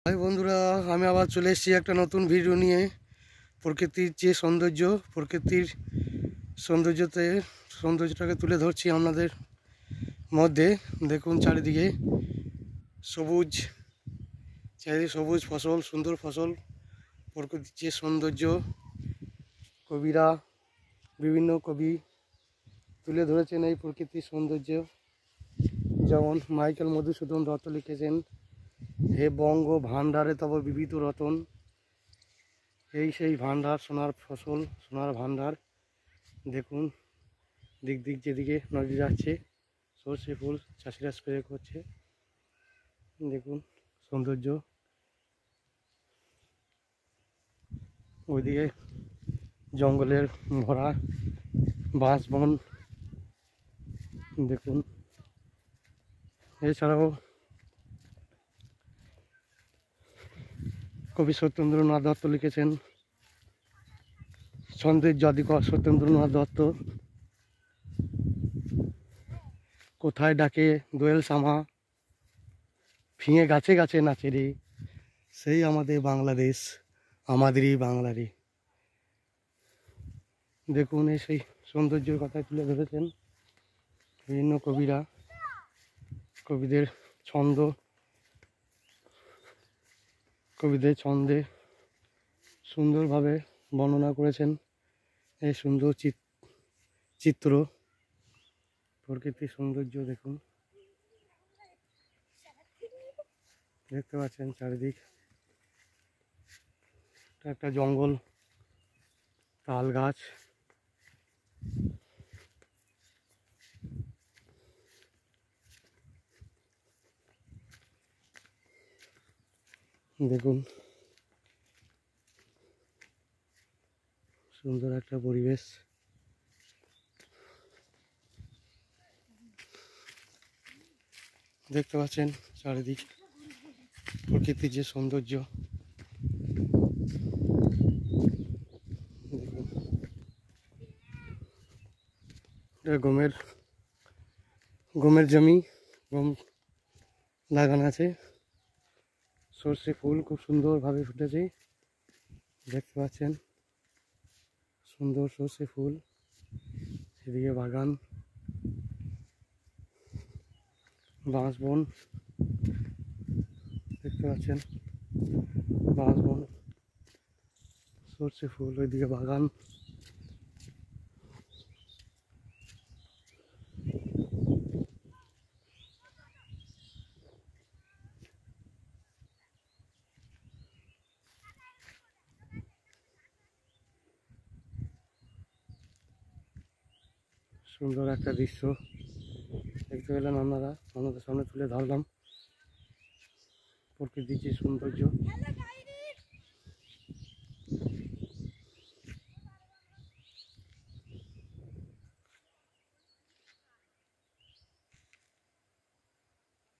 High বন্ধুরা, আমি আবার চলে এসেছি একটা নতুন ভিডিও নিয়ে। প্রকৃতির যে সৌন্দর্য, প্রকৃতির সৌন্দর্যটাকে তুলে ধরছি আপনাদের মধ্যে। দেখুন চারিদিকে সবুজ, চারিদিকে সবুজ ফসল, সুন্দর ফসল। প্রকৃতির যে সৌন্দর্য, কবিরা, বিভিন্ন কবি তুলে ধরেছেন এই প্রকৃতির সৌন্দর্য। যেমন মাইকেল মধুসূদন দত্ত লিখেছেন, হে বঙ্গ ভাণ্ডারে তব বিবিধ রতন। এই সেই ভাণ্ডার, সোনার ফসল, সোনার ভাণ্ডার। দেখুন দিক দিক যেদিকে নদী যাচ্ছে, সর্ষে ফুল চাষিরা স্প্রে করছে। দেখুন সৌন্দর্য। ওইদিকে জঙ্গলের ভরা বাঁশ বন। দেখুন এছাড়াও কবি সত্যেন্দ্রনাথ দত্ত লিখেছেন, ছন্দের জাদুকর সত্যেন্দ্রনাথ দত্ত। কোথায় ডাকে দোয়েল সামা, ফিঙে গাছে গাছে নাচে রে, সেই আমাদের বাংলাদেশ, আমাদেরই বাংলারে। দেখুন এই সেই সৌন্দর্যের কথা তুলে ধরেছেন বিভিন্ন কবিরা। কবিদের ছন্দে সুন্দরভাবে বর্ণনা করেছেন এই সুন্দর চিত্র, প্রকৃতির সৌন্দর্য। দেখুন, দেখতে পাচ্ছেন চারিদিক একটা জঙ্গল, তাল গাছ। দেখুন সুন্দর একটা পরিবেশ। দেখতে পাচ্ছেন চারিদিক প্রকৃতির যে সৌন্দর্য। দেখুন এটা গমের জমি, গম লাগানো আছে। সর্ষে ফুল খুব সুন্দরভাবে ফুটেছে, দেখতে পাচ্ছেন সুন্দর সর্ষে ফুল। এদিকে বাগান, বাঁশ বন, দেখতে পাচ্ছেন বাঁশ বন, সর্ষে ফুল, ওইদিকে বাগান। সুন্দর একটা দৃশ্য দেখতে পেলেন আপনারা, আপনাদের সামনে তুলে ধরলাম প্রকৃতির যে সৌন্দর্য।